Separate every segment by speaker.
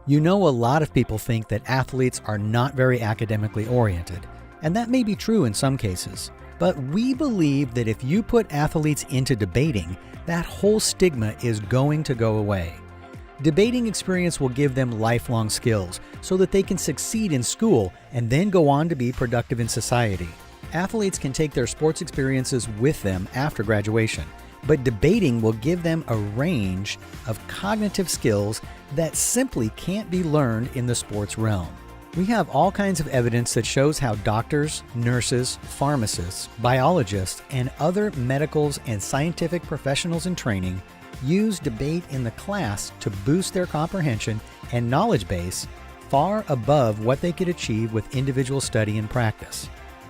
Speaker 1: You know, a lot of people think that athletes are not very academically oriented, and that may be true in some cases. But we believe that if you put athletes into debating, that whole stigma is going to go away. Debating experience will give them lifelong skills so that they can succeed in school and then go on to be productive in society. Athletes can take their sports experiences with them after graduation, but debating will give them a range of cognitive skills that simply can't be learned in the sports realm. We have all kinds of evidence that shows how doctors, nurses, pharmacists, biologists, and other medicals and scientific professionals in training use debate in the class to boost their comprehension and knowledge base far above what they could achieve with individual study and practice.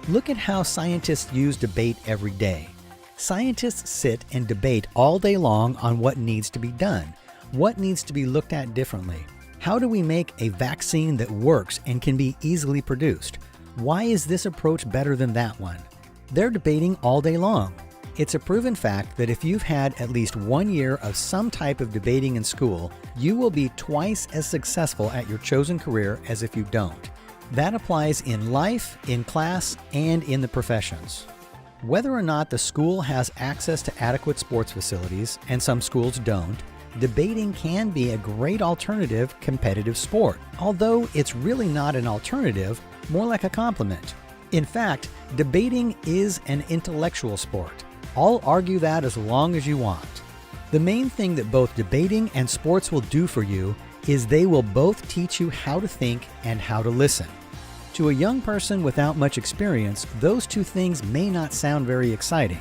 Speaker 1: Look at how scientists use debate every day. Scientists sit and debate all day long on what needs to be done, what needs to be looked at differently. How do we make a vaccine that works and can be easily produced? Why is this approach better than that one? They're debating all day long. It's a proven fact that if you've had at least 1 year of some type of debating in school, you will be twice as successful at your chosen career as if you don't. That applies in life, in class, and in the professions. Whether or not the school has access to adequate sports facilities, and some schools don't, debating can be a great alternative competitive sport, although it's really not an alternative, more like a complement. In fact, debating is an intellectual sport. I'll argue that as long as you want. The main thing that both debating and sports will do for you is they will both teach you how to think and how to listen. To a young person without much experience, those two things may not sound very exciting.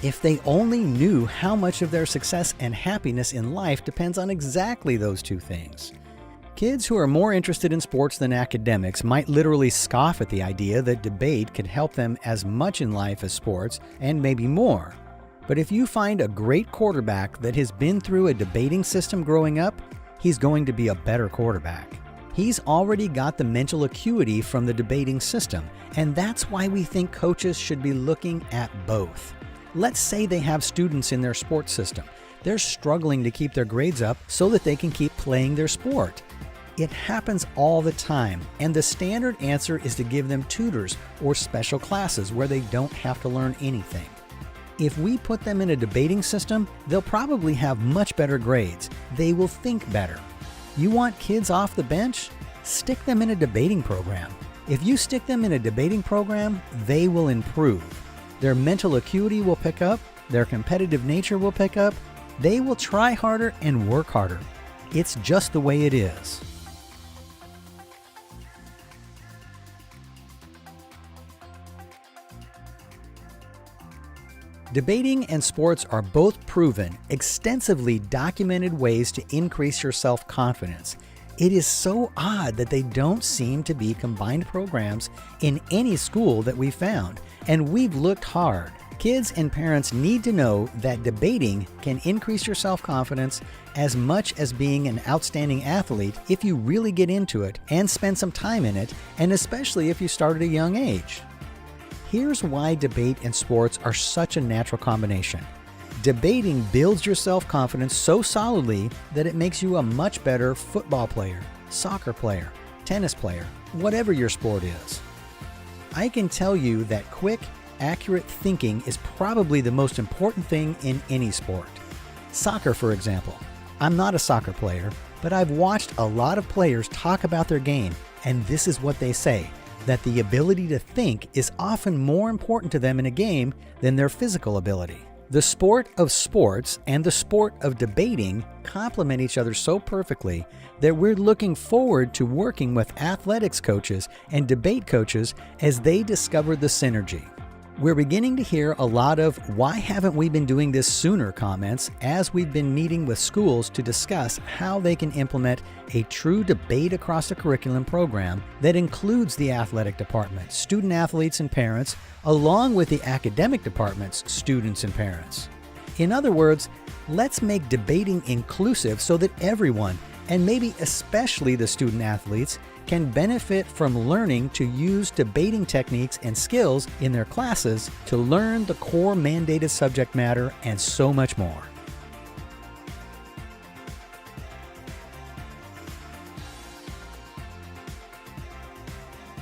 Speaker 1: If they only knew how much of their success and happiness in life depends on exactly those two things. Kids who are more interested in sports than academics might literally scoff at the idea that debate could help them as much in life as sports, and maybe more. But if you find a great quarterback that has been through a debating system growing up, he's going to be a better quarterback. He's already got the mental acuity from the debating system, and that's why we think coaches should be looking at both. Let's say they have students in their sports system. They're struggling to keep their grades up so that they can keep playing their sport. It happens all the time, and the standard answer is to give them tutors or special classes where they don't have to learn anything. If we put them in a debating system, they'll probably have much better grades. They will think better. You want kids off the bench? Stick them in a debating program. If you stick them in a debating program, they will improve. Their mental acuity will pick up, their competitive nature will pick up, they will try harder and work harder. It's just the way it is. Debating and sports are both proven, extensively documented ways to increase your self-confidence. It is so odd that they don't seem to be combined programs in any school that we've found, and we've looked hard. Kids and parents need to know that debating can increase your self-confidence as much as being an outstanding athlete if you really get into it and spend some time in it, and especially if you start at a young age. Here's why debate and sports are such a natural combination. Debating builds your self-confidence so solidly that it makes you a much better football player, soccer player, tennis player, whatever your sport is. I can tell you that quick, accurate thinking is probably the most important thing in any sport. Soccer, for example. I'm not a soccer player, but I've watched a lot of players talk about their game, and this is what they say, that the ability to think is often more important to them in a game than their physical ability. The sport of sports and the sport of debating complement each other so perfectly that we're looking forward to working with athletics coaches and debate coaches as they discover the synergy. We're beginning to hear a lot of "why haven't we been doing this sooner" comments as we've been meeting with schools to discuss how they can implement a true debate across the curriculum program that includes the athletic department, student athletes and parents, along with the academic department's students and parents. In other words, let's make debating inclusive so that everyone, and maybe especially the student athletes, can benefit from learning to use debating techniques and skills in their classes to learn the core mandated subject matter and so much more.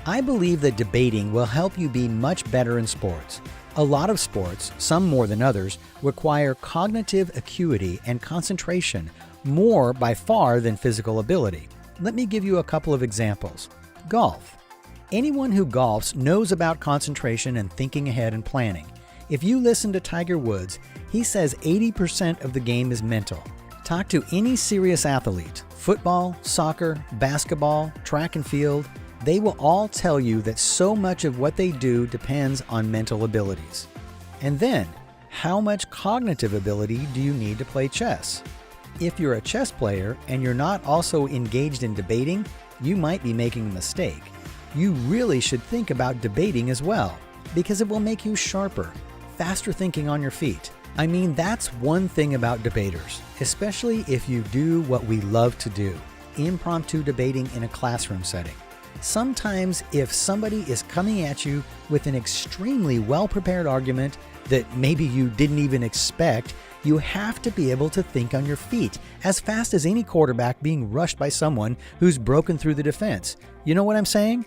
Speaker 1: I believe that debating will help you be much better in sports. A lot of sports, some more than others, require cognitive acuity and concentration more by far than physical ability. Let me give you a couple of examples. Golf. Anyone who golfs knows about concentration and thinking ahead and planning. If you listen to Tiger Woods, he says 80% of the game is mental. Talk to any serious athlete, football, soccer, basketball, track and field, they will all tell you that so much of what they do depends on mental abilities. And then, how much cognitive ability do you need to play chess? If you're a chess player and you're not also engaged in debating, you might be making a mistake. You really should think about debating as well, because it will make you sharper, faster thinking on your feet. I mean, that's one thing about debaters, especially if you do what we love to do, impromptu debating in a classroom setting. Sometimes if somebody is coming at you with an extremely well-prepared argument that maybe you didn't even expect, you have to be able to think on your feet as fast as any quarterback being rushed by someone who's broken through the defense. You know what I'm saying?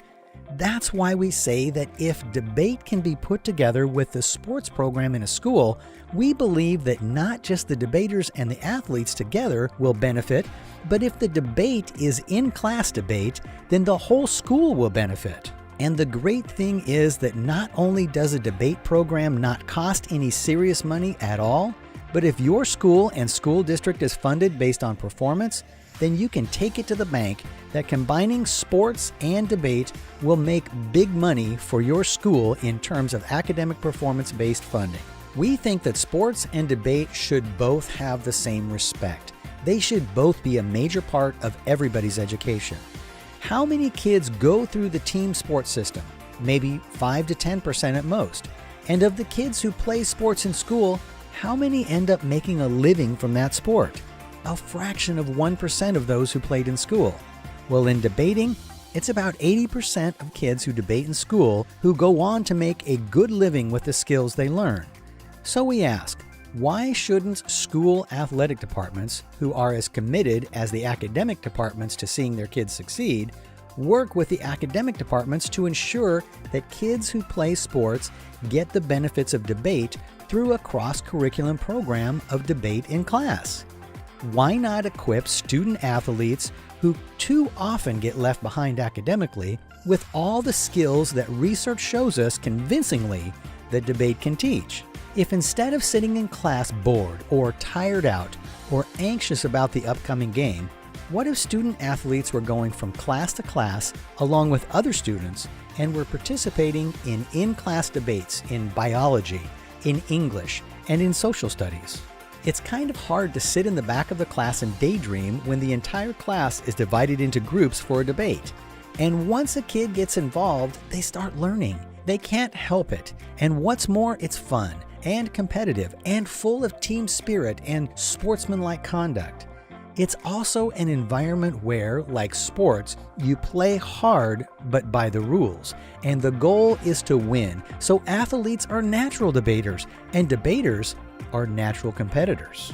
Speaker 1: That's why we say that if debate can be put together with the sports program in a school, we believe that not just the debaters and the athletes together will benefit, but if the debate is in-class debate, then the whole school will benefit. And the great thing is that not only does a debate program not cost any serious money at all, but if your school and school district is funded based on performance, then you can take it to the bank that combining sports and debate will make big money for your school in terms of academic performance-based funding. We think that sports and debate should both have the same respect. They should both be a major part of everybody's education. How many kids go through the team sports system? Maybe 5 to 10% at most. And of the kids who play sports in school, how many end up making a living from that sport? A fraction of 1% of those who played in school. Well, in debating, it's about 80% of kids who debate in school who go on to make a good living with the skills they learn. So we ask, why shouldn't school athletic departments, who are as committed as the academic departments to seeing their kids succeed, work with the academic departments to ensure that kids who play sports get the benefits of debate through a cross-curriculum program of debate in class? Why not equip student athletes who too often get left behind academically with all the skills that research shows us convincingly that debate can teach? If instead of sitting in class bored or tired out or anxious about the upcoming game, what if student athletes were going from class to class along with other students and were participating in in-class debates in biology, in English, and in social studies? It's kind of hard to sit in the back of the class and daydream when the entire class is divided into groups for a debate. And once a kid gets involved, they start learning. They can't help it. And what's more, it's fun and competitive and full of team spirit and sportsmanlike conduct. It's also an environment where, like sports, you play hard but by the rules, and the goal is to win. So athletes are natural debaters, and debaters are natural competitors.